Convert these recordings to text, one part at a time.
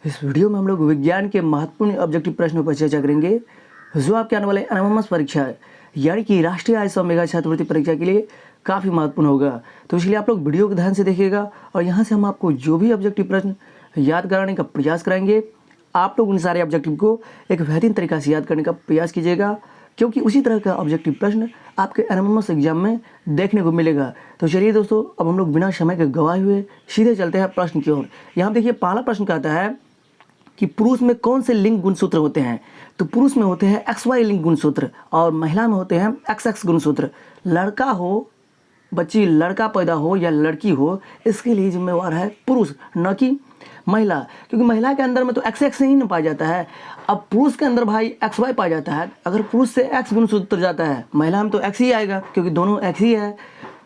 इस वीडियो में हम लोग विज्ञान के महत्वपूर्ण ऑब्जेक्टिव प्रश्नों पर चर्चा करेंगे जो आपके आने वाले एनएमएमएस परीक्षा यानी कि राष्ट्रीय आय मेगा छात्रवृत्ति परीक्षा के लिए काफ़ी महत्वपूर्ण होगा। तो इसलिए आप लोग वीडियो को ध्यान से देखिएगा और यहाँ से हम आपको जो भी ऑब्जेक्टिव प्रश्न याद कराने का प्रयास कराएंगे, आप लोग उन सारे ऑब्जेक्टिव को एक बेहतरीन तरीका से याद करने का प्रयास कीजिएगा, क्योंकि उसी तरह का ऑब्जेक्टिव प्रश्न आपके एनएमएमएस एग्जाम में देखने को मिलेगा। तो चलिए दोस्तों, अब हम लोग बिना समय के गवाए हुए सीधे चलते हैं प्रश्न की ओर। यहाँ देखिए पहला प्रश्न कहता है कि पुरुष में कौन से लिंग गुणसूत्र होते हैं। तो पुरुष में होते हैं XY लिंग गुणसूत्र और महिला में होते हैं XX गुणसूत्र। लड़का हो, बच्ची लड़का पैदा हो या लड़की हो, इसके लिए जिम्मेवार है पुरुष, न कि महिला, क्योंकि महिला के अंदर में तो XX ही नहीं पाया जाता है। अब पुरुष के अंदर भाई XY पाया जाता है। अगर पुरुष से X गुणसूत्र जाता है, महिला में तो X ही आएगा क्योंकि दोनों X ही है।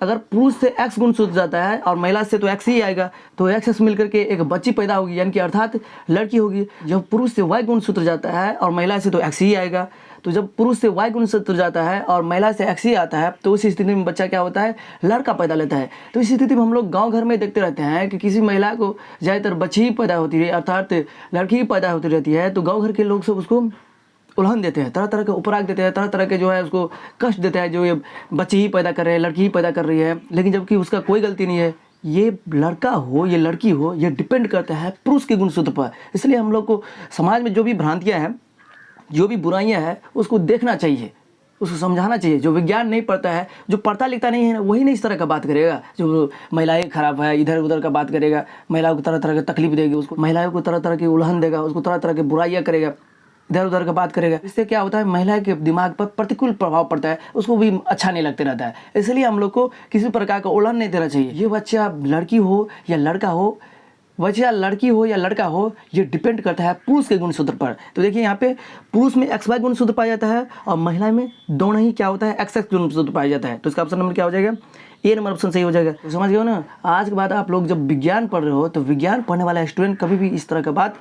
अगर पुरुष से X गुणसूत्र जाता है और महिला से तो X ही आएगा, तो XX मिलकर के एक बच्ची पैदा होगी, यानी कि अर्थात लड़की होगी। जब पुरुष से Y गुणसूत्र जाता है और महिला से तो X ही आएगा, तो जब पुरुष से Y गुणसूत्र जाता है और महिला से X ही आता है, तो उस स्थिति में बच्चा क्या होता है, लड़का पैदा लेता है। तो इस स्थिति में हम लोग गांव घर में देखते रहते हैं कि किसी महिला को ज़्यादातर बच्ची ही पैदा होती है, अर्थात लड़की ही पैदा होती रहती है, तो गाँव घर के लोग सब उसको उल्हन देते हैं, तरह तरह के उपराग देते हैं, तरह तरह के जो है उसको कष्ट देते हैं, जो ये बच्ची ही पैदा कर रहे हैं, लड़की ही पैदा कर रही है, लेकिन जबकि उसका कोई गलती नहीं है। ये लड़का हो ये लड़की हो, ये डिपेंड करता है पुरुष के गुणसूत्र पर। इसलिए हम लोग को समाज में जो भी भ्रांतियाँ हैं, जो भी बुराइयाँ हैं, उसको देखना चाहिए, उसको समझाना चाहिए। जो विज्ञान नहीं पढ़ता है, जो पढ़ता लिखता नहीं है, वही नहीं इस तरह का बात करेगा। जो महिलाएं खराब है, इधर उधर का बात करेगा, महिलाओं को तरह तरह की तकलीफ देगी, उसको महिलाओं को तरह तरह की उल्हन देगा, उसको तरह तरह की बुराइयाँ करेगा, इधर उधर का बात करेगा। इससे क्या होता है, महिला के दिमाग पर प्रतिकूल प्रभाव पड़ता है, उसको भी अच्छा नहीं लगते रहता है। इसलिए हम लोग को किसी प्रकार का उल्लंघन नहीं देना चाहिए। ये बच्चा लड़की हो या लड़का हो, बच्चा लड़की हो या लड़का हो, ये डिपेंड करता है पुरुष के गुणसूत्र पर। तो देखिए यहाँ पे पुरुष में XY गुणसूत्र पाया जाता है और महिला में दोनों ही क्या होता है, XX गुणसूत्र पाया जाता है। तो इसका ऑप्शन नंबर क्या हो जाएगा, ए नंबर ऑप्शन सही हो जाएगा। तो समझ गए हो ना। आज के बाद आप लोग जब विज्ञान पढ़ रहे हो, तो विज्ञान पढ़ने वाला स्टूडेंट कभी भी इस तरह का बात,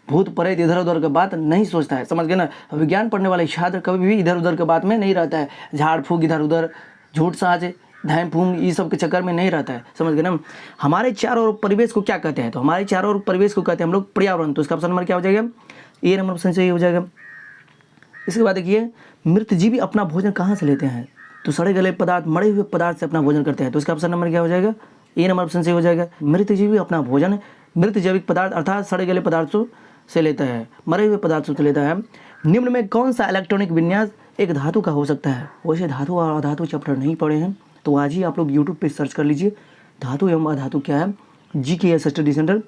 भूत प्रेत इधर उधर का बात नहीं सोचता है, समझ गए ना। विज्ञान पढ़ने वाले छात्र कभी भी इधर उधर के बात में नहीं रहता है, झाड़ फूक इधर उधर, झूठ साज, धाम फूम, ये सब के चक्कर में नहीं रहता है, समझ गए ना। हमारे चारों ओर परिवेश को क्या कहते हैं, तो हमारे चारों ओर परिवेश को कहते हैं हम लोग पर्यावरण। तो इसका ऑप्शन नंबर क्या हो जाएगा, ए नंबर ऑप्शन सही हो जाएगा। इसके बाद देखिए मृत जीवी अपना भोजन कहाँ से लेते हैं, तो सड़े गले पदार्थ, मरे हुए पदार्थ से अपना भोजन करते हैं। तो इसका ऑप्शन नंबर क्या हो जाएगा, ए नंबर ऑप्शन सही हो जाएगा। मृत जीवी अपना भोजन मृत जैविक पदार्थ अर्थात सड़े गले पदार्थों से लेता है, मरे हुए पदार्थों से लेता है। निम्न में कौन सा इलेक्ट्रॉनिक विन्यास एक धातु का हो सकता है। वैसे धातु और अधातु चैप्टर नहीं पढ़े हैं, तो आज ही आप लोग यूट्यूब पे सर्च कर लीजिए धातु एवं अधातु क्या है, GKS स्टडी सेंटर।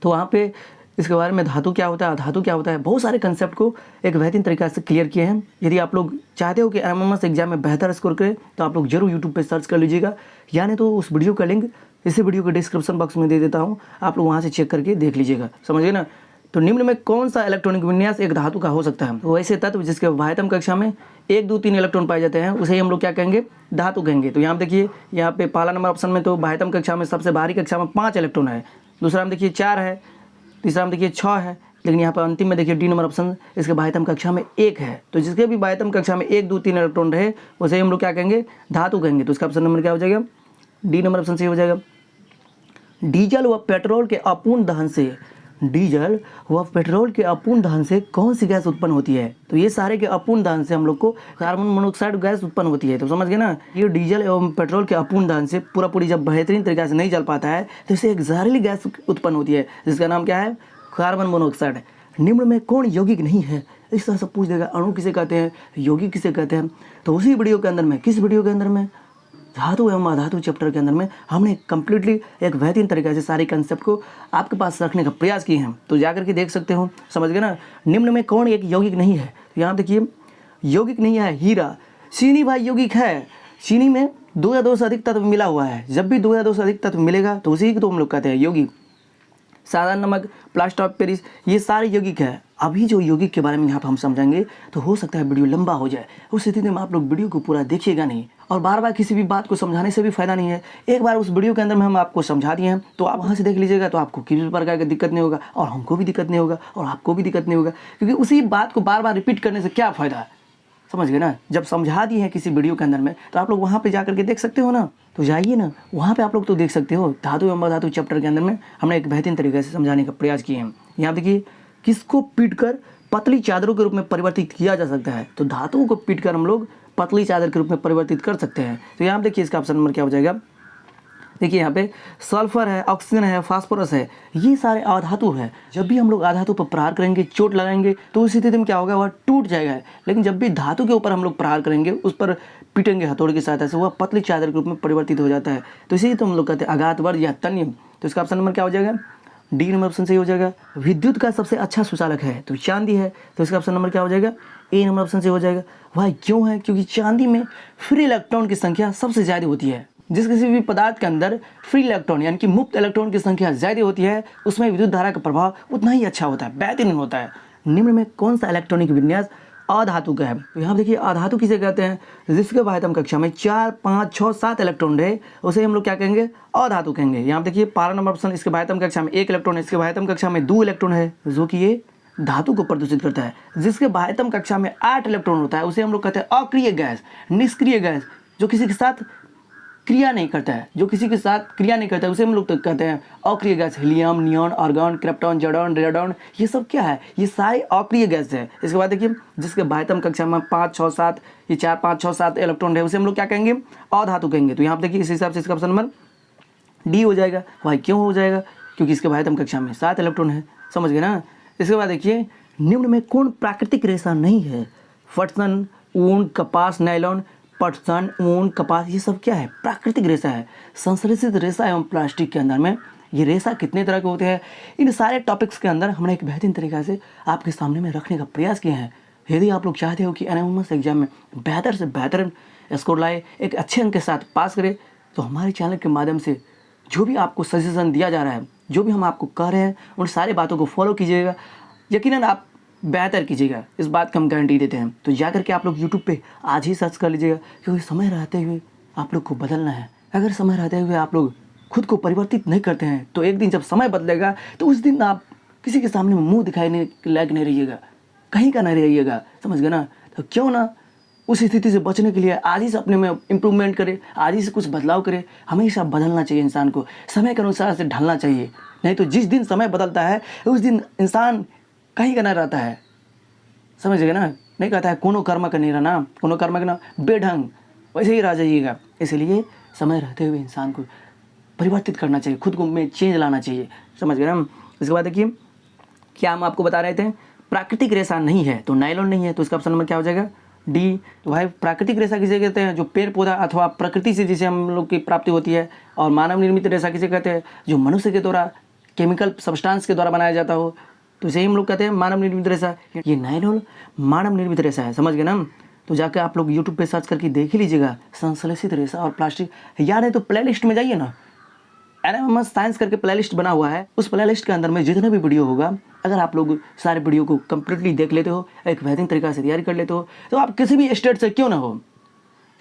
तो वहाँ पे इसके बारे में धातु क्या होता है, अधातु क्या होता है, बहुत सारे कंसेप्ट को एक बेहतरीन तरीके से क्लियर किए हैं। यदि आप लोग चाहते हो कि एमएमएस एग्जाम में बेहतर स्कोर करें, तो आप लोग जरूर यूट्यूब पे सर्च कर लीजिएगा, यानी तो उस वीडियो का लिंक इसी वीडियो के डिस्क्रिप्शन बॉक्स में दे देता हूँ, आप लोग वहाँ से चेक करके देख लीजिएगा, समझिए ना। तो निम्न में कौन सा इलेक्ट्रॉनिक विन्यास एक धातु का हो सकता है। तो वैसे तत्व जिसके बाह्यतम कक्षा में 1, 2, 3 इलेक्ट्रॉन पाए जाते हैं, उसे ही हम लोग क्या कहेंगे, धातु कहेंगे। तो यहाँ देखिए, यहाँ पे पहला नंबर ऑप्शन में तो बाह्यतम कक्षा में सबसे बाहरी कक्षा में 5 इलेक्ट्रॉन है, दूसरा में देखिए 4 है, तीसरा में देखिए 6 है, लेकिन यहाँ पर अंतिम में देखिए डी नंबर ऑप्शन इसके बाह्यतम कक्षा में 1 है। तो जिसके भी बाह्यतम कक्षा में 1, 2, 3 इलेक्ट्रॉन रहे, उसे हम लोग क्या कहेंगे, धातु कहेंगे। तो इसका ऑप्शन नंबर क्या हो जाएगा, डी नंबर ऑप्शन सही हो जाएगा। डीजल व पेट्रोल के अपूर्ण दहन से, डीजल व पेट्रोल के अपूर्ण दहन से कौन सी गैस उत्पन्न होती है। तो ये सारे के अपूर्ण दहन से हम लोग को कार्बन मोनोऑक्साइड गैस उत्पन्न होती है। तो समझ गए ना, ये डीजल एवं पेट्रोल के अपूर्ण दहन से पूरी जब बेहतरीन तरीके से नहीं जल पाता है, तो इससे एक जहरीली गैस उत्पन्न होती है, जिसका नाम क्या है, कार्बन मोनोऑक्साइड। निम्न में कौन यौगिक नहीं है, इस तरह से पूछ देगा। अणु किसे कहते हैं, यौगिक किसे कहते हैं। तो उसी वीडियो के अंदर में, किस वीडियो के अंदर में, धातु एवं अधातु चैप्टर के अंदर में हमने कम्प्लीटली एक बेहतरीन तरीके से सारे कंसेप्ट को आपके पास रखने का प्रयास किए हैं, तो जाकर के देख सकते हो, समझ गए ना। निम्न में कौन एक यौगिक नहीं है, तो यहाँ देखिए यौगिक नहीं है, हीरा। चीनी भाई यौगिक है, चीनी में 2 या 2 से अधिक तत्व मिला हुआ है, जब भी 2 या 2 से अधिक तत्व मिलेगा तो उसी को तो हम लोग कहते हैं यौगिक। साधारण नमक, प्लास्टर ऑफ पेरिस, ये सारे यौगिक है। अभी जो यौगिक के बारे में यहाँ पर हम समझेंगे, तो हो सकता है वीडियो लंबा हो जाए, उस स्थिति में आप लोग वीडियो को पूरा देखिएगा नहीं, और बार बार किसी भी बात को समझाने से भी फायदा नहीं है। एक बार उस वीडियो के अंदर में हम आपको समझा दिए हैं, तो आप वहाँ से देख लीजिएगा, तो आपको किसी प्रकार की दिक्कत नहीं होगा, और हमको भी दिक्कत नहीं होगा, और आपको भी दिक्कत नहीं होगा, क्योंकि उसी बात को बार बार रिपीट करने से क्या फ़ायदा है, समझ गए ना। जब समझा दिए हैं किसी वीडियो के अंदर में, तो आप लोग वहाँ पे जाकर के देख सकते हो ना, तो जाइए ना, वहाँ पे आप लोग तो देख सकते हो। धातु एवं अधातु चैप्टर के अंदर में हमने एक बेहतरीन तरीके से समझाने का प्रयास किए हैं। यहाँ देखिए, किसको पीटकर पतली चादरों के रूप में परिवर्तित किया जा सकता है? तो धातुओं को पीटकर हम लोग पतली चादर के रूप में परिवर्तित कर सकते हैं। तो यहाँ देखिए इसका ऑप्शन नंबर क्या हो जाएगा? देखिए यहाँ पे सल्फर है, ऑक्सीजन है, फास्फोरस है, ये सारे अधातु है। जब भी हम लोग अधातु पर प्रहार करेंगे, चोट लगाएंगे, तो उस स्थिति में क्या होगा? वह टूट जाएगा। लेकिन जब भी धातु के ऊपर हम लोग प्रहार करेंगे, उस पर पीटेंगे हथौड़े की सहायता से, वह पतली चादर के रूप में परिवर्तित हो जाता है। तो इसी तो हम लोग कहते हैं आघात वर्ग या तन्य। तो इसका ऑप्शन नंबर क्या हो जाएगा? डी नंबर ऑप्शन सही हो जाएगा। विद्युत का सबसे अच्छा सुचालक है तो चांदी है, तो इसका ऑप्शन नंबर क्या हो जाएगा? ए नंबर ऑप्शन से हो जाएगा। वह क्यों है? क्योंकि चांदी में फ्री इलेक्ट्रॉन की संख्या सबसे ज़्यादा होती है। जिस किसी भी पदार्थ के अंदर फ्री इलेक्ट्रॉन यानी कि मुक्त इलेक्ट्रॉन की संख्या ज़्यादा होती है, उसमें विद्युत धारा का प्रभाव उतना ही अच्छा होता है, बेहतरीन होता है। निम्न में कौन सा इलेक्ट्रॉनिक विन्यास अधातु का है? तो यहाँ देखिए अधातु किसे कहते हैं? जिसके बाह्यतम कक्षा में 4, 5, 6, 7 इलेक्ट्रॉन रहे, उसे हम लोग क्या कहेंगे? अधातु कहेंगे। यहाँ देखिए 12 नंबर ऑप्शन, इसके बाह्यतम कक्षा में 1 इलेक्ट्रॉन है, इसके बाह्यतम कक्षा में 2 इलेक्ट्रॉन है, जो कि ये धातु को प्रदूषित करता है। जिसके बाह्यतम कक्षा में 8 इलेक्ट्रॉन होता है, उसे हम लोग कहते हैं अक्रिय गैस, निष्क्रिय गैस, जो किसी के साथ क्रिया नहीं करता है। जो किसी के साथ क्रिया नहीं करता है उसे हम लोग तो कहते हैं अक्रिय गैस। हीलियम, नियॉन, आर्गन, क्रिप्टॉन, जर्डन, रेडन, ये सब क्या है? ये सारे अक्रिय गैस है। इसके बाद देखिए जिसके बाह्यतम कक्षा में 5, 6, 7, ये 4, 5, 6, 7 इलेक्ट्रॉन है, उसे हम लोग क्या कहेंगे? अधातु कहेंगे। तो यहाँ पे देखिए इस हिसाब से इसका ऑप्शन नंबर डी हो जाएगा। भाई क्यों हो जाएगा? क्योंकि इसके बाह्यतम कक्षा में 7 इलेक्ट्रॉन है, समझ गए ना। इसके बाद देखिए निम्न में कौन प्राकृतिक रेशा नहीं है? पटसन, ऊन, कपास, नायलॉन। पटसन, ऊन, कपास, ये सब क्या है? प्राकृतिक रेशा है। संश्लेषित रेशा एवं प्लास्टिक के अंदर में ये रेशा कितने तरह के होते हैं, इन सारे टॉपिक्स के अंदर हमने एक बेहतरीन तरीक़ा से आपके सामने में रखने का प्रयास किया है। यदि आप लोग चाहते हो कि एनएमएमएस एग्जाम में बेहतर से बेहतर स्कोर लाए, एक अच्छे अंक के साथ पास करें, तो हमारे चैनल के माध्यम से जो भी आपको सजेशन दिया जा रहा है, जो भी हम आपको कह रहे हैं, उन सारी बातों को फॉलो कीजिएगा। यकीनन आप बेहतर कीजिएगा, इस बात की हम गारंटी देते हैं। तो जाकर के आप लोग यूट्यूब पे आज ही सर्च कर लीजिएगा, क्योंकि समय रहते हुए आप लोग को बदलना है। अगर समय रहते हुए आप लोग खुद को परिवर्तित नहीं करते हैं, तो एक दिन जब समय बदलेगा, तो उस दिन आप किसी के सामने मुंह दिखाने के लायक नहीं रहिएगा, कहीं का नहीं रहिएगा, समझ गए ना। तो क्यों ना उस स्थिति से बचने के लिए आज ही से अपने में इम्प्रूवमेंट करे, आज ही से कुछ बदलाव करे। हमेशा बदलना चाहिए इंसान को, समय के अनुसार से ढलना चाहिए। नहीं तो जिस दिन समय बदलता है उस दिन इंसान कहीं का नहीं रहता है, समझ गए ना। नहीं कहता है कोनो कर्म का नहीं रहना, कोनो कर्म का ना बेढंग, वैसे ही रह जाइएगा। इसलिए समय रहते हुए इंसान को परिवर्तित करना चाहिए, खुद को में चेंज लाना चाहिए, समझ गए ना। इसके बाद देखिए क्या हम आपको बता रहे थे, प्राकृतिक रेशा नहीं है तो नायलॉन नहीं है, तो इसका ऑप्शन नंबर क्या हो जाएगा? डी। तो भाई प्राकृतिक रेशा किसे कहते हैं? जो पेड़ पौधा अथवा प्रकृति से जिसे हम लोग की प्राप्ति होती है। और मानव निर्मित रेशा किसे कहते हैं? जो मनुष्य के द्वारा केमिकल सब्सटेंस के द्वारा बनाया जाता हो, तो इसे हम लोग कहते हैं मानव निर्मित रेशा। ये नायलॉन मानव निर्मित रेशा है, समझ गए ना। तो जाकर आप लोग यूट्यूब पे सर्च करके देख ही लीजिएगा, संश्लेषित रेशा और प्लास्टिक। याद है तो प्लेलिस्ट में जाइए ना, एनएमएमएस साइंस करके प्लेलिस्ट बना हुआ है। उस प्लेलिस्ट के अंदर में जितने भी वीडियो होगा, अगर आप लोग सारे वीडियो को कंप्लीटली देख लेते हो, एक बेहतरीन तरीका से तैयारी कर लेते हो, तो आप किसी भी स्टेट से क्यों ना हो,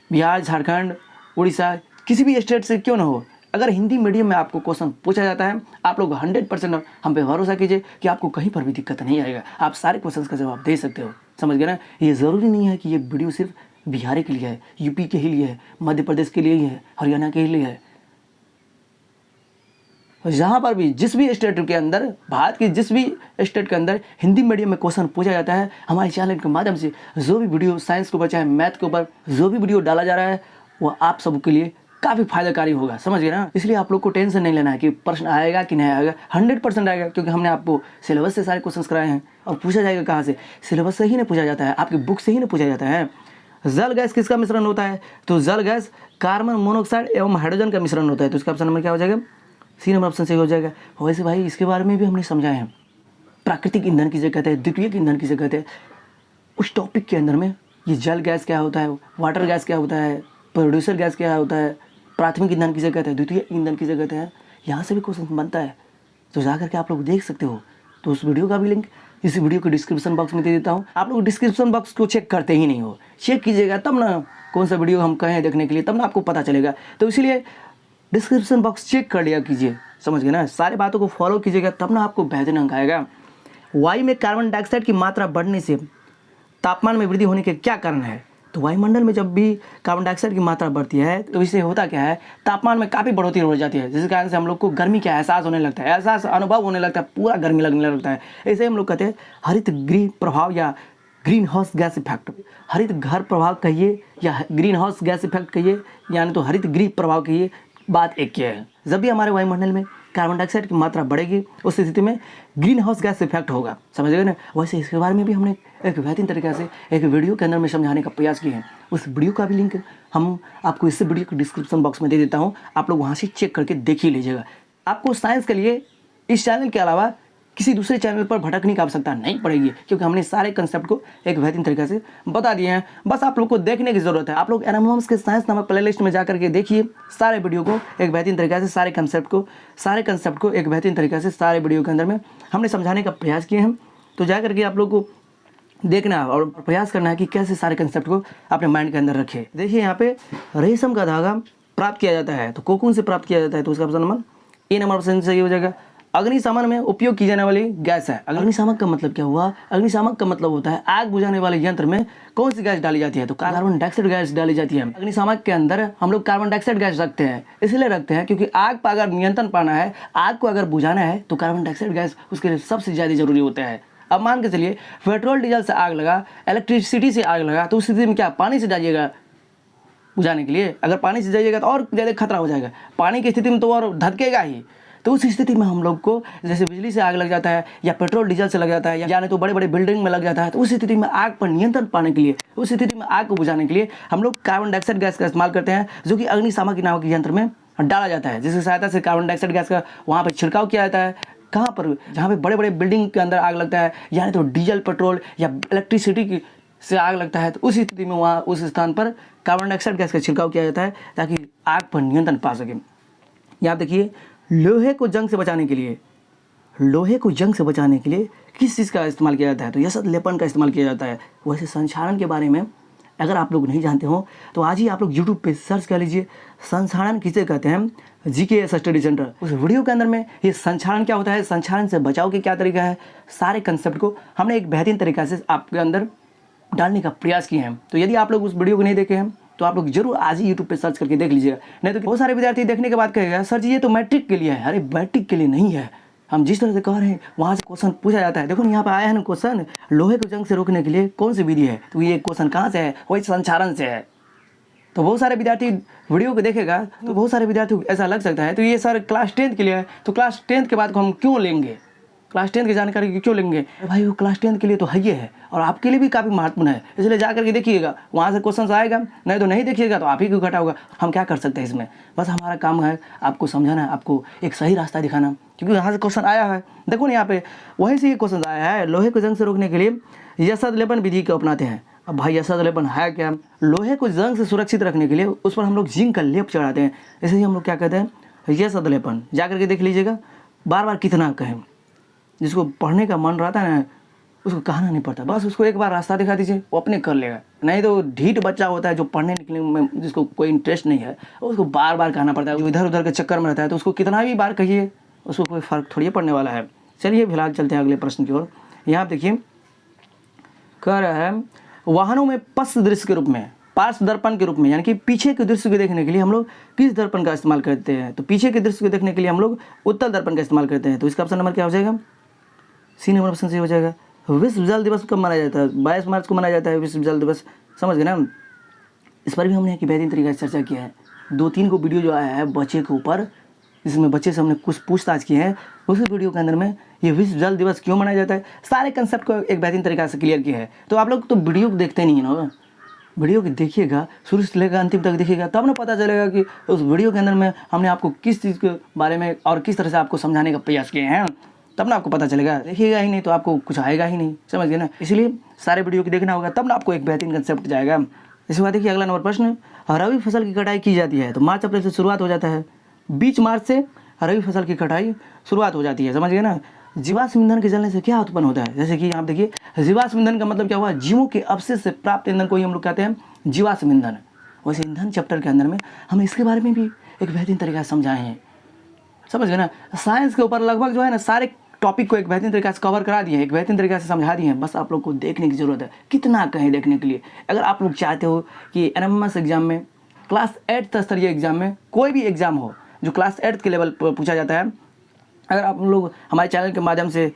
बिहार, झारखंड, उड़ीसा, किसी भी स्टेट से क्यों ना हो, अगर हिंदी मीडियम में आपको क्वेश्चन पूछा जाता है, आप लोग 100% हम पे भरोसा कीजिए कि आपको कहीं पर भी दिक्कत नहीं आएगा। आप सारे क्वेश्चंस का जवाब दे सकते हो, समझ गए ना। ये ज़रूरी नहीं है कि ये वीडियो सिर्फ बिहार के लिए है, यूपी के ही लिए है, मध्य प्रदेश के लिए ही है, हरियाणा के ही लिए है। जहाँ पर भी जिस भी स्टेट के अंदर, भारत की जिस भी स्टेट के अंदर हिंदी मीडियम में क्वेश्चन पूछा जाता है, हमारे चैनल के माध्यम से जो भी वीडियो साइंस के ऊपर चाहे मैथ के ऊपर जो भी वीडियो डाला जा रहा है, वो आप सबके लिए काफ़ी फायदाकारी होगा, समझ गए ना। इसलिए आप लोग को टेंशन नहीं लेना है कि प्रश्न आएगा कि नहीं आएगा। 100% आएगा, क्योंकि हमने आपको सिलेबस से सारे क्वेश्चन कराए हैं। और पूछा जाएगा कहाँ से? सिलेबस से ही नहीं पूछा जाता है, आपकी बुक से ही नहीं पूछा जाता है। जल गैस किसका मिश्रण होता है? तो जल गैस कार्बन मोनोऑक्साइड एवं हाइड्रोजन का मिश्रण होता है। तो इसका ऑप्शन नंबर क्या हो जाएगा? सी नंबर ऑप्शन सही हो जाएगा। वैसे भाई इसके बारे में भी हमने समझाए हैं, प्राकृतिक ईंधन किसे कहते हैं, द्वितीयक ईंधन किसे कहते हैं। उस टॉपिक के अंदर में ये जल गैस क्या होता है, वाटर गैस क्या होता है, प्रोड्यूसर गैस क्या होता है, प्राथमिक ईंधन किसे कहते हैं, द्वितीय ईंधन किसे कहते हैं, यहाँ से भी क्वेश्चन बनता है। तो जा करके आप लोग देख सकते हो। तो उस वीडियो का भी लिंक इस वीडियो के डिस्क्रिप्शन बॉक्स में दे देता हूँ। आप लोग डिस्क्रिप्शन बॉक्स को चेक करते ही नहीं हो, चेक कीजिएगा तब ना कौन सा वीडियो हम कहें देखने के लिए, तब ना आपको पता चलेगा। तो इसीलिए डिस्क्रिप्शन बॉक्स चेक कर लिया कीजिए, समझ गए ना। सारी बातों को फॉलो कीजिएगा, तब ना आपको बेहतरीन अंक आएगा। वायु में कार्बन डाइऑक्साइड की मात्रा बढ़ने से तापमान में वृद्धि होने के क्या कारण है? तो वायुमंडल में जब भी कार्बन डाइऑक्साइड की मात्रा बढ़ती है तो इससे होता क्या है, तापमान में काफ़ी बढ़ोतरी हो जाती है, जिसके कारण से हम लोग को गर्मी का एहसास होने लगता है, एहसास अनुभव होने लगता है, पूरा गर्मी लगने लगता है। ऐसे हम लोग कहते हैं हरित गृह प्रभाव या ग्रीन हाउस गैस इफेक्ट। हरित घर प्रभाव कहिए या ग्रीन हाउस गैस इफेक्ट कहिए, यानी तो हरित गृह प्रभाव कहिए, बात एक ही है। जब भी हमारे वायुमंडल में कार्बन डाइऑक्साइड की मात्रा बढ़ेगी उस स्थिति में ग्रीन हाउस गैस इफेक्ट होगा, समझ गए ना। वैसे इसके बारे में भी हमने एक बेहतरीन तरीके से एक वीडियो के अंदर में समझाने का प्रयास किए हैं। उस वीडियो का भी लिंक हम आपको इस वीडियो के डिस्क्रिप्शन बॉक्स में दे देता हूँ, आप लोग वहाँ से चेक करके देख ही लीजिएगा। आपको साइंस के लिए इस चैनल के अलावा किसी दूसरे चैनल पर भटकने की आवश्यकता नहीं पड़ेगी, क्योंकि हमने सारे कंसेप्ट को एक बेहतरीन तरीके से बता दिए हैं। बस आप लोग को देखने की ज़रूरत है। आप लोग एनामॉम्स के साइंस नामक प्लेलिस्ट में जाकर के देखिए सारे वीडियो को एक बेहतरीन तरीके से, सारे कंसेप्ट को एक बेहतरीन तरीके से सारे वीडियो के अंदर में हमने समझाने का प्रयास किए हैं। तो जा करके आप लोग को देखना है और प्रयास करना है कि कैसे सारे कंसेप्ट को अपने माइंड के अंदर रखें। देखिए यहाँ पे रेशम का धागा प्राप्त किया जाता है, तो कोकून से प्राप्त किया जाता है, तो उसका option number A number option सही हो जाएगा। अग्निशमन में उपयोग की जाने वाली गैस है। अग्निशामक का मतलब क्या हुआ? अग्निशामक का मतलब होता है आग बुझाने वाले यंत्र में कौन सी गैस डाली जाती है, तो कार्बन डाइऑक्साइड गैस डाली जाती है। अग्निशामक के अंदर हम लोग कार्बन डाइऑक्साइड गैस रखते हैं, इसलिए रखते हैं क्योंकि आग पर अगर नियंत्रण पाना है, आग को अगर बुझाना है, तो कार्बन डाइऑक्साइड गैस उसके लिए सबसे ज़्यादा जरूरी होता है। अब मान के चलिए पेट्रोल डीजल से आग लगा, इलेक्ट्रिसिटी से आग लगा, तो उस स्थिति में क्या पानी से डालिएगा बुझाने के लिए? अगर पानी से जाइएगा तो और ज़्यादा खतरा हो जाएगा, पानी की स्थिति में तो और धधकेगा ही। तो उस स्थिति में हम लोग को जैसे बिजली से आग लग जाता है या पेट्रोल डीजल से लग जाता है या नहीं तो बड़े बड़े बिल्डिंग में लग जाता है, तो उस स्थिति में आग पर नियंत्रण पाने के लिए, उस स्थिति में आग को बुझाने के लिए हम लोग कार्बन डाइऑक्साइड गैस का इस्तेमाल करते हैं, जो कि अग्निशामक नामक यंत्र में डाला जाता है, जिसकी सहायता से कार्बन डाइऑक्साइड गैस का वहाँ पर छिड़काव किया जाता है। कहाँ पर? जहाँ पे बड़े बड़े बिल्डिंग के अंदर आग लगता है, यानी तो डीजल पेट्रोल या इलेक्ट्रिसिटी से आग लगता है, तो उस स्थिति में वहाँ उस स्थान पर कार्बन डाइऑक्साइड गैस का छिड़काव किया जाता है ताकि आग पर नियंत्रण पा सके। यहाँ देखिए लोहे को जंग से बचाने के लिए किस चीज़ का इस्तेमाल किया जाता है, तो यसद लेपन का इस्तेमाल किया जाता है। वैसे संक्षारण के बारे में अगर आप लोग नहीं जानते हो तो आज ही आप लोग यूट्यूब पे सर्च कर लीजिए संक्षारण किसे कहते हैं, GKS स्टडी सेंटर। उस वीडियो के अंदर में ये संक्षारण क्या होता है, संक्षारण से बचाव के क्या तरीका है, सारे कंसेप्ट को हमने एक बेहतरीन तरीक़ा से आपके अंदर डालने का प्रयास किए हैं। तो यदि आप लोग उस वीडियो को नहीं देखे हैं तो आप लोग जरूर आज ही यूट्यूब पे सर्च करके देख लीजिएगा। नहीं तो बहुत सारे विद्यार्थी देखने के बाद कहेगा सर जी ये तो मैट्रिक के लिए है। अरे मैट्रिक के लिए नहीं है, हम जिस तरह से कह रहे हैं वहाँ से क्वेश्चन पूछा जाता है। देखो यहाँ पे आया है ना क्वेश्चन, लोहे को जंग से रोकने के लिए कौन सी विधि है, तो ये क्वेश्चन कहाँ से है, वही संक्षारण से है। तो बहुत सारे विद्यार्थी वीडियो को देखेगा तो बहुत सारे विद्यार्थी को ऐसा लग सकता है तो ये सर क्लास 10th के लिए है, तो क्लास 10th के बाद को हम क्यों लेंगे, क्लास 10th की जानकारी क्यों लेंगे? भाई वो क्लास 10th के लिए तो है ही है और आपके लिए भी काफ़ी महत्वपूर्ण है, इसलिए जा करके देखिएगा, वहाँ से क्वेश्चन आएगा, नहीं तो नहीं देखिएगा तो आप ही को घटा होगा। हम क्या कर सकते हैं इसमें, बस हमारा काम है आपको समझाना, आपको एक सही रास्ता दिखाना, क्योंकि यहाँ से क्वेश्चन आया है। देखो ना यहाँ पे वहीं से ये क्वेश्चन आया है, लोहे को जंग से रोकने के लिए यसद लेपन विधि को अपनाते हैं। अब भाई यसद लेपन है क्या? लोहे को जंग से सुरक्षित रखने के लिए उस पर हम लोग जिंक का लेप चढ़ाते हैं, इसे ही हम लोग क्या कहते हैं, यसद लेपन। जा करके देख लीजिएगा, बार बार कितना कहें, जिसको पढ़ने का मन रहता है ना उसको कहना नहीं पड़ता, बस उसको एक बार रास्ता दिखा दीजिए वो अपने कर लेगा। नहीं तो ढीठ बच्चा होता है जो पढ़ने निकलने में जिसको कोई इंटरेस्ट नहीं है, उसको बार बार कहना पड़ता है, जो इधर उधर के चक्कर में रहता है, तो उसको कितना भी बार कहिए उसको कोई फ़र्क थोड़ी पड़ने वाला है। चलिए फिलहाल चलते हैं अगले प्रश्न की ओर। यहाँ देखिए कह रहा है वाहनों में पश्च दृश्य के रूप में, पार्श्व दर्पण के रूप में, यानी कि पीछे के दृश्य को देखने के लिए हम लोग किस दर्पण का इस्तेमाल करते हैं, तो पीछे के दृश्य को देखने के लिए हम लोग उत्तल दर्पण का इस्तेमाल करते हैं। तो इसका ऑप्शन नंबर क्या हो जाएगा, सी नंबर ऑप्शन सही हो जाएगा। विश्व जल दिवस कब मनाया जाता है? 22 मार्च को मनाया जाता है विश्व जल दिवस, समझ गए ना। इस पर भी हमने एक बेहतरीन तरीके से चर्चा किया है। 2-3 को वीडियो जो आया है बच्चे के ऊपर, जिसमें बच्चे से हमने कुछ पूछताछ की है, उस वीडियो के अंदर में ये विश्व जल दिवस क्यों मनाया जाता है, सारे कंसेप्ट को एक बेहतरीन तरीके से क्लियर किया है। तो आप लोग तो वीडियो को देखते नहीं है ना, वीडियो को देखिएगा, शुरू से लेकर अंतिम तक देखिएगा, तब ना पता चलेगा कि उस वीडियो के अंदर में हमने आपको किस चीज़ के बारे में और किस तरह से आपको समझाने का प्रयास किए हैं, तब ना आपको पता चलेगा। देखिएगा ही नहीं तो आपको कुछ आएगा ही नहीं, समझ गए ना। इसलिए सारे वीडियो को देखना होगा, तब ना आपको एक बेहतरीन कंसेप्ट जाएगा। इसके बाद देखिए अगला नंबर प्रश्न, रबी फसल की कटाई की जाती है, तो मार्च अप्रैल से शुरुआत हो जाता है, 20 मार्च से रबी फसल की कटाई शुरुआत हो जाती है, समझ गए ना। जीवाश्म ईंधन के जलने से क्या उत्पन्न होता है, जैसे कि आप देखिए जीवाश्म ईंधन का मतलब क्या हुआ, जीवों के अवशेष से प्राप्त ईंधन को ही हम लोग कहते हैं जीवाश्म ईंधन। वैसे ईंधन चैप्टर के अंदर में हम इसके बारे में भी एक बेहतरीन तरीका से समझाए हैं, समझ गए ना। साइंस के ऊपर लगभग जो है ना सारे टॉपिक को एक बेहतरीन तरीके से कवर करा दिए हैं, एक बेहतरीन तरीके से समझा दिए हैं। बस आप लोग को देखने की ज़रूरत है, कितना कहीं देखने के लिए। अगर आप लोग चाहते हो कि एनएमएमएस एग्जाम में, क्लास 8 स्तरीय एग्जाम में, कोई भी एग्जाम हो जो क्लास 8 के लेवल पर पूछा जाता है, अगर आप लोग हमारे चैनल के माध्यम से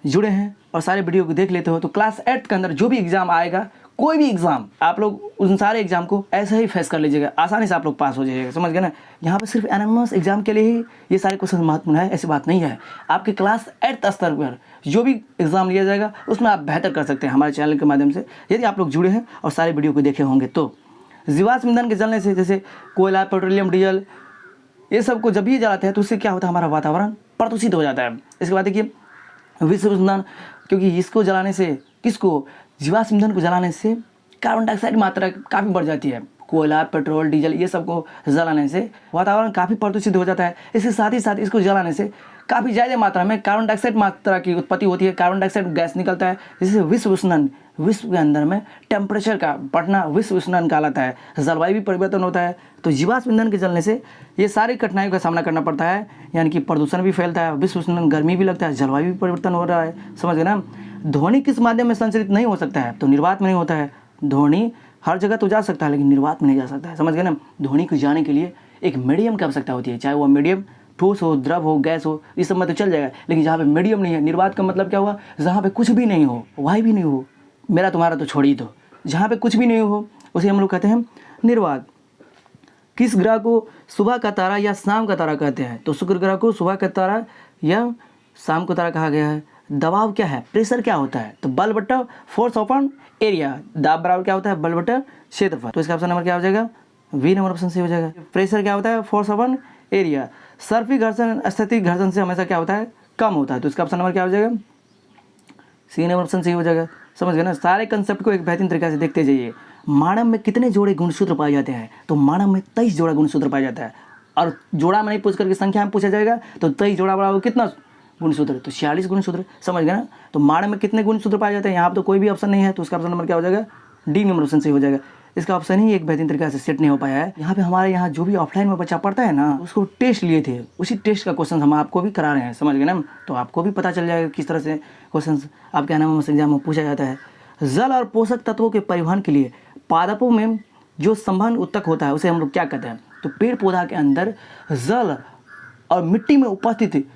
जुड़े हैं और सारे वीडियो को देख लेते हो, तो क्लास 8 के अंदर जो भी एग्ज़ाम आएगा, कोई भी एग्ज़ाम, आप लोग उन सारे एग्ज़ाम को ऐसे ही फेस कर लीजिएगा, आसानी से आप लोग पास हो जाइएगा। समझ गए ना। यहाँ पे सिर्फ एनएमएमएस एग्जाम के लिए ही ये सारे क्वेश्चन महत्वपूर्ण है, ऐसी बात नहीं है। आपके क्लास 8 स्तर पर जो भी एग्ज़ाम लिया जाएगा उसमें आप बेहतर कर सकते हैं हमारे चैनल के माध्यम से, यदि आप लोग जुड़े हैं और सारे वीडियो को देखे होंगे तो। जीवाश्म ईंधन के जलने से, जैसे कोयला, पेट्रोलियम, डीजल, ये सब को जब भी जलाते हैं तो उससे क्या होता है, हमारा वातावरण प्रदूषित हो जाता है। इसके बाद देखिए विश्व ईंधन, क्योंकि इसको जलाने से, किसको, जीवाश्म ईंधन को जलाने से कार्बन डाइऑक्साइड की मात्रा काफ़ी बढ़ जाती है। कोयला, पेट्रोल, डीजल ये सब को जलाने से वातावरण काफ़ी प्रदूषित हो जाता है। इसके साथ ही साथ इसको जलाने से काफ़ी ज़्यादा मात्रा में कार्बन डाइऑक्साइड मात्रा की उत्पत्ति होती है, कार्बन डाइऑक्साइड गैस निकलता है, जिससे विश्व उष्णन, विश्व के अंदर में टेम्परेचर का बढ़ना विश्व उष्णन कहलाता है, जलवायु भी परिवर्तन होता है। तो जीवाश्म ईंधन के जलने से ये सारी कठिनाइयों का सामना करना पड़ता है, यानी कि प्रदूषण भी फैलता है, विश्व उष्णन, गर्मी भी लगता है, जलवायु भी परिवर्तन हो रहा है। समझ गए ना। ध्वनि किस माध्यम में संचरित नहीं हो सकता है, तो निर्वात में नहीं होता है। ध्वनि हर जगह तो जा सकता है लेकिन निर्वात में नहीं जा सकता है। समझ गए ना। ध्वनि को जाने के लिए एक मीडियम की आवश्यकता होती है, चाहे वो मीडियम ठोस हो, द्रव हो, गैस हो, इस सब में तो चल जाएगा, लेकिन जहाँ पे मीडियम नहीं है, निर्वात का मतलब क्या हुआ, जहाँ पे कुछ भी नहीं हो, वायु भी नहीं हो, मेरा तुम्हारा तो छोड़ ही दो, जहाँ पे कुछ भी नहीं हो उसे हम लोग कहते हैं निर्वात। किस ग्रह को सुबह का तारा या शाम का तारा कहते हैं, तो शुक्र ग्रह को सुबह का तारा या शाम को तारा कहा गया है। दबाव क्या है, प्रेशर क्या होता है, तो बल बटा फोर्स अपॉन एरिया, दाब बराबर क्या होता है, बल बटा क्षेत्रफल। तो इसका ऑप्शन नंबर क्या हो जाएगा, बी नंबर ऑप्शन सही हो जाएगा। प्रेशर क्या होता है, फोर्स अपॉन एरिया। सर्फी घर्षण स्थैतिक घर्षण से हमेशा क्या होता है, कम होता है। तो इसका ऑप्शन नंबर क्या हो जाएगा, सी नंबर ऑप्शन सही हो जाएगा। समझ गए ना। सारे कंसेप्ट को एक बेहतरीन तरीके से देखते जाइए। मानव में कितने जोड़े गुणसूत्र पाए जाते हैं, तो मानव में 23 जोड़ा गुणसूत्र पाया जाता है। और जोड़ा में नहीं पूछ करके संख्या में पूछा जाएगा तो 23 जोड़ा बराबर कितना गुणसूत्र, तो 46 गुणसूत्र। समझ गए ना। तो मानव में कितने गुणसूत्र पाए जाते हैं, यहाँ पर तो कोई भी ऑप्शन नहीं है, तो उसका ऑप्शन नंबर क्या हो जाएगा, डी नंबर ऑप्शन सही हो जाएगा। इसका ऑप्शन ही एक बेहतरीन तरीके से सेट नहीं हो पाया है। यहाँ पे हमारे यहाँ जो भी ऑफलाइन में बच्चा पढ़ता है ना, उसको टेस्ट लिए थे, उसी टेस्ट का क्वेश्चन हम आपको भी करा रहे हैं। समझ गए ना। तो आपको भी पता चल जाएगा किस तरह से क्वेश्चन आपके एनएमएमएस एग्जाम में पूछा जाता है। जल और पोषक तत्वों के परिवहन के लिए पादपों में जो संवहन उत्तक होता है उसे हम लोग क्या कहते हैं, तो पेड़ पौधा के अंदर जल और मिट्टी में उपस्थित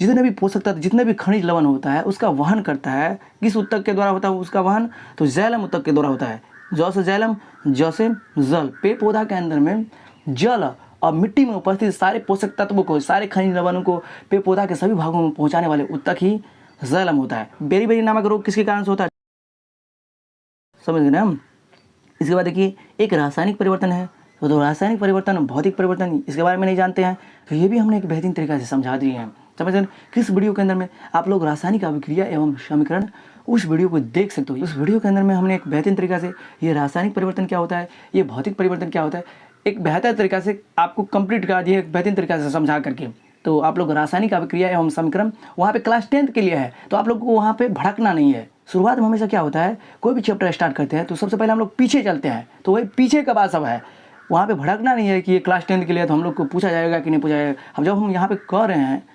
जितने भी पोषक तत्व, जितने भी खनिज लवण होता है उसका वहन करता है। किस उत्तक के द्वारा होता है उसका वहन, तो जैलम उत्तक के द्वारा होता है। जौ से जैलम, जौ से जल। पेड़ पौधा के अंदर में जल और मिट्टी में उपस्थित सारे पोषक तत्वों को, सारे खनिज लवणों को पेड़ पौधा के सभी भागों में पहुंचाने वाले उत्तक ही जैलम होता है। बेरी नामक रोग किसके कारण से होता है, समझ गए ना। इसके बाद देखिए एक रासायनिक परिवर्तन है, तो रासायनिक परिवर्तन, भौतिक परिवर्तन, इसके बारे में नहीं जानते हैं तो ये भी हमने एक बेहतरीन तरीके से समझा दिए हैं। समझ गए। किस वीडियो के अंदर में आप लोग रासायनिक अभिक्रिया एवं समीकरण, उस वीडियो को देख सकते हो। उस वीडियो के अंदर में हमने एक बेहतरीन तरीके से ये रासायनिक परिवर्तन क्या होता है, ये भौतिक परिवर्तन क्या होता है, एक बेहतर तरीका से आपको कंप्लीट करा दिया, एक बेहतरीन तरीके से समझा करके। तो आप लोग रासायनिक अभिक्रिया एवं समीकरण वहाँ पे क्लास 10th के लिए है, तो आप लोग को वहाँ पे भड़कना नहीं है। शुरुआत में हमेशा क्या होता है, कोई भी चैप्टर स्टार्ट करते हैं तो सबसे पहले हम लोग पीछे चलते हैं, तो वही पीछे का बात सब है, वहाँ पे भड़कना नहीं है कि ये क्लास 10th के लिए तो हम लोग को पूछा जाएगा कि नहीं पूछा जाएगा। अब जब हम यहाँ पे कह रहे हैं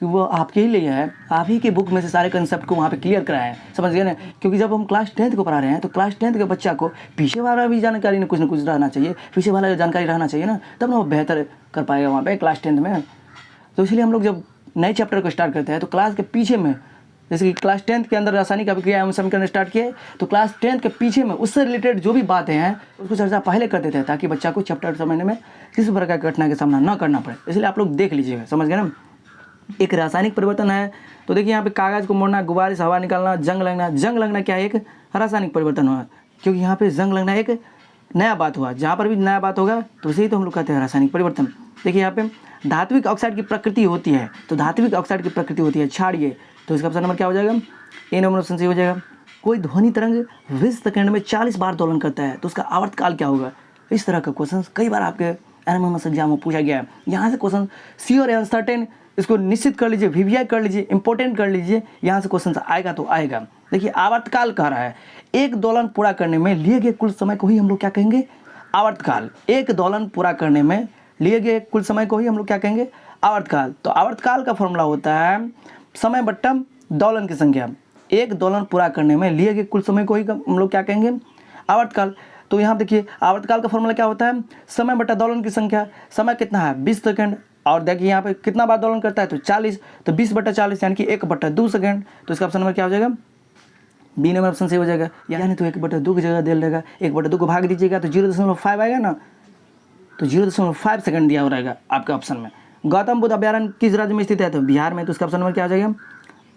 कि वो आपके ही लिए है, आप ही के बुक में से सारे कंसेप्ट को वहाँ पे क्लियर कराएं। समझ गए ना। क्योंकि जब हम क्लास 10th को पढ़ा रहे हैं तो क्लास 10th के बच्चा को पीछे वाला भी जानकारी न कुछ रहना चाहिए, पीछे वाला जानकारी रहना चाहिए ना, तब ना वो बेहतर कर पाएगा वहाँ पे क्लास 10th में। तो इसलिए हम लोग जब नए चैप्टर को स्टार्ट करते हैं तो क्लास के पीछे में, जैसे कि क्लास 10th के अंदर रासायनिक अभिक्रिया एवं समीकरण स्टार्ट किए, तो क्लास 10th के पीछे में उससे रिलेटेड जो भी बातें हैं उसको चर्चा पहले कर देते हैं, ताकि बच्चा को चैप्टर समझने में किसी प्रकार की कठिनाई का सामना न करना पड़े। इसलिए आप लोग देख लीजिएगा। समझ गए ना। एक रासायनिक परिवर्तन है, तो देखिए यहाँ पे कागज़ को मोड़ना, गुब्बारे से हवा निकालना, जंग लगना। जंग लगना क्या है, एक रासायनिक परिवर्तन हुआ, क्योंकि यहाँ पे जंग लगना एक नया बात हुआ। जहाँ पर भी नया बात होगा तो उसे ही तो हम लोग कहते हैं रासायनिक परिवर्तन। देखिए यहाँ पे धात्विक ऑक्साइड की प्रकृति होती है, तो धात्विक ऑक्साइड की प्रकृति होती है क्षारीय, तो इसका ऑप्शन नंबर क्या हो जाएगा, ए नंबर ऑप्शन सही हो जाएगा। कोई ध्वनि तरंग 20 सेकंड में 40 बार दोलन करता है, तो उसका आवर्तकाल क्या होगा। इस तरह का क्वेश्चन कई बार आपके एनएमएमएस एग्जाम में पूछा गया है। यहाँ से क्वेश्चन श्योर एंड सर्टेन, इसको निश्चित कर लीजिए, वीवीआई कर लीजिए, इंपॉर्टेंट कर लीजिए, यहाँ से क्वेश्चन आएगा तो आएगा। देखिए आवर्तकाल कह रहा है, एक दोलन पूरा करने में लिए गए कुल समय को ही हम लोग क्या कहेंगे, आवर्तकाल। एक दोलन पूरा करने में लिए गए कुल समय को ही हम लोग क्या कहेंगे, आवर्तकाल। तो आवर्तकाल का फॉर्मूला होता है समय बट्टा दोलन की संख्या, एक दोलन पूरा करने में लिए गए कुल समय को ही हम लोग क्या कहेंगे, आवर्तकाल। तो यहाँ देखिए आवर्तकाल का फॉर्मूला क्या होता है, समय बट्टा दोलन की संख्या। समय कितना है 20 सेकंड, और देखिए यहाँ पे कितना बार दोलन करता है तो 40, तो 20/40 यानी कि 1/2 सेकंड। तो इसका ऑप्शन नंबर क्या हो जाएगा, बी नंबर ऑप्शन सही हो जाएगा। यानी तो 1/2 की जगह दे लेगा, 1/2 को भाग दीजिएगा तो 0.5 आएगा ना, तो 0.5 सेकंड दिया हो रहेगा आपके ऑप्शन में। गौतम बुद्ध अभ्यारण्य किस राज्य में स्थित है, तो बिहार में। तो इसका ऑप्शन नंबर क्या हो जाएगा,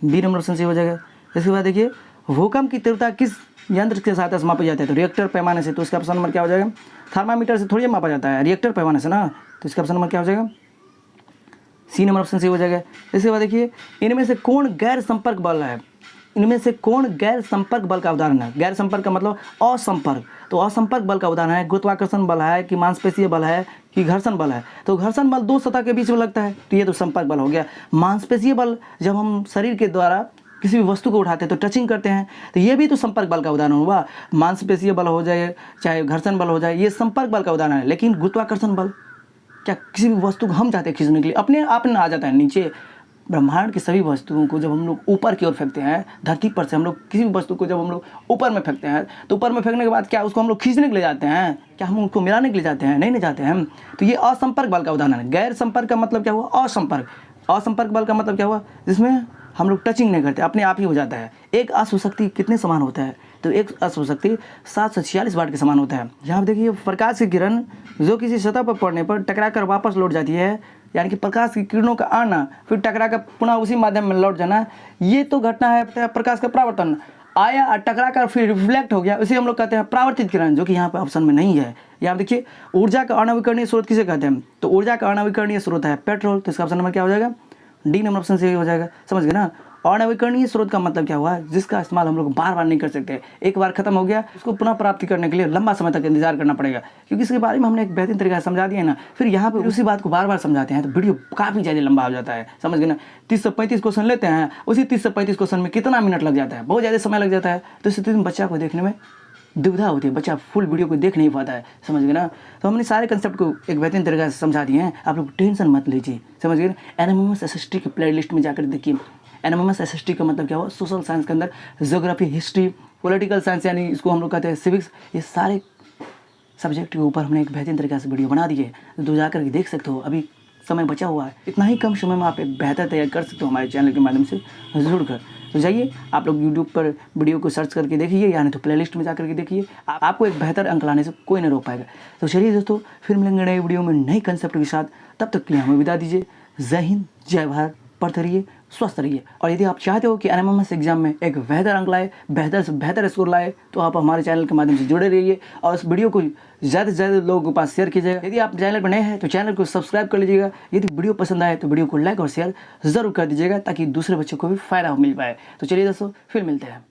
बी नंबर ऑप्शन सही हो जाएगा। इसके बाद देखिए भूकंप की तीव्रता किस यंत्र के सहायता से मापी जाती है, तो रिएक्टर पैमाने से। तो इसका ऑप्शन नंबर क्या हो जाएगा, थर्मामीटर से थोड़ी मापा जाता है, रिएक्टर पैमाने से ना। तो इसका ऑप्शन नंबर क्या हो जाएगा, सी नंबर ऑप्शन सही हो जाएगा। इसके बाद देखिए इनमें से कौन गैर संपर्क बल है, इनमें से कौन गैर संपर्क बल का उदाहरण है। गैर संपर्क का मतलब असंपर्क, तो असंपर्क बल का उदाहरण है गुरुत्वाकर्षण बल है कि मांसपेशीय बल है कि घर्षण बल है। तो घर्षण बल दो सतह के बीच में लगता है, तो ये तो संपर्क बल हो गया। मांसपेशीय बल जब हम शरीर के द्वारा किसी भी वस्तु को उठाते हैं तो टचिंग करते हैं, तो ये भी तो संपर्क बल का उदाहरण हुआ। मांसपेशीय बल हो जाए चाहे घर्षण बल हो जाए, ये संपर्क बल का उदाहरण है। लेकिन गुरुत्वाकर्षण बल क्या किसी भी वस्तु को हम चाहते हैं खींचने के लिए अपने आप आ जाता है नीचे। ब्रह्मांड की सभी वस्तुओं को जब हम लोग ऊपर की ओर फेंकते हैं, धरती पर से हम लोग किसी भी वस्तु को जब हम लोग ऊपर में फेंकते हैं, तो ऊपर में फेंकने के बाद क्या उसको हम लोग खींचने के लिए जाते हैं, क्या हम उसको मिलाने के लिए जाते हैं, नहीं जाते हैं। तो ये असंपर्क बल का उदाहरण है। गैर संपर्क का मतलब क्या हुआ, असंपर्क। असंपर्क बल का मतलब क्या हुआ, जिसमें हम लोग टचिंग नहीं करते, अपने आप ही हो जाता है। एक अश्व शक्ति कितने समान होता है, तो एक अश्व शक्ति 746 वाट के समान होता है। यहाँ पर देखिए प्रकाश की किरण जो किसी सतह पर पड़ने पर टकरा कर वापस लौट जाती है, यानी कि प्रकाश की किरणों का आना फिर टकरा कर पुनः उसी माध्यम में लौट जाना, ये तो घटना है प्रकाश का परावर्तन। आया और टकरा कर फिर रिफ्लेक्ट हो गया, इसे हम लोग कहते हैं परावर्तित किरण, जो कि यहाँ पर ऑप्शन में नहीं है। यहाँ देखिए ऊर्जा का अनवीकरणीय स्रोत किसे कहते हैं, तो ऊर्जा का अनवीकरणीय स्रोत है पेट्रोल। तो इसका ऑप्शन नंबर क्या हो जाएगा, डी नंबर ऑप्शन सही हो जाएगा। समझ गए ना। अनवीकरणीय स्रोत का मतलब क्या हुआ, जिसका इस्तेमाल हम लोग बार बार नहीं कर सकते, एक बार खत्म हो गया उसको पुनः प्राप्ति करने के लिए लंबा समय तक इंतजार करना पड़ेगा, क्योंकि इसके बारे में हमने एक बेहतरीन तरीका से समझा दिया है ना। फिर यहाँ पे उसी बात को बार बार समझाते हैं तो वीडियो काफ़ी ज़्यादा लंबा हो जाता है। समझ गए ना। 30 से 35 क्वेश्चन लेते हैं, उसी 30 से 35 क्वेश्चन में कितना मिनट लग जाता है, बहुत ज़्यादा समय लग जाता है। तो इस स्थिति में बच्चा को देखने में दुविधा होती है, बच्चा फुल वीडियो को देख नहीं पाता है। समझ गए ना। तो हमने सारे कंसेप्ट को एक बेहतरीन तरीके से समझा दिए हैं, आप लोग टेंशन मत लीजिए। समझ गए। एनएमएमएस एसएसटी की प्ले लिस्ट में जाकर देखिए। एनएमएमएस एसएसटी का मतलब क्या हुआ, सोशल साइंस के अंदर ज्योग्राफी, हिस्ट्री, पॉलिटिकल साइंस यानी इसको हम लोग कहते हैं सिविक्स, ये सारे सब्जेक्ट के ऊपर हमने एक बेहतरीन तरीके से वीडियो बना दी है, तो जाकर के देख सकते हो। अभी समय बचा हुआ है, इतना ही कम समय में आप एक बेहतर तैयार कर सकते हो हमारे चैनल के माध्यम से जुड़कर। तो जाइए आप लोग यूट्यूब पर वीडियो को सर्च करके देखिए, यानी तो प्लेलिस्ट में जाकर के देखिए, आपको एक बेहतर अंक लाने से कोई नहीं रोक पाएगा। तो चलिए दोस्तों, फिर मिलेंगे नए वीडियो में नए कंसेप्ट के साथ। तब तक के लिए हमें विदा दीजिए। जय हिंद, जय भारत। पढ़ते रहिए, स्वस्थ रहिए। और यदि आप चाहते हो कि एनएमएमएस एग्जाम में एक बेहतर अंक लाए, बेहतर से बेहतर स्कोर लाए, तो आप हमारे चैनल के माध्यम से जुड़े रहिए और इस वीडियो को ज़्यादा से ज़्यादा लोगों के पास शेयर कीजिएगा। यदि आप चैनल पर नए हैं तो चैनल को सब्सक्राइब कर लीजिएगा। यदि वीडियो पसंद आए तो वीडियो को लाइक और शेयर ज़रूर कर दीजिएगा, ताकि दूसरे बच्चों को भी फ़ायदा मिल पाए। तो चलिए दोस्तों, फिर मिलते हैं।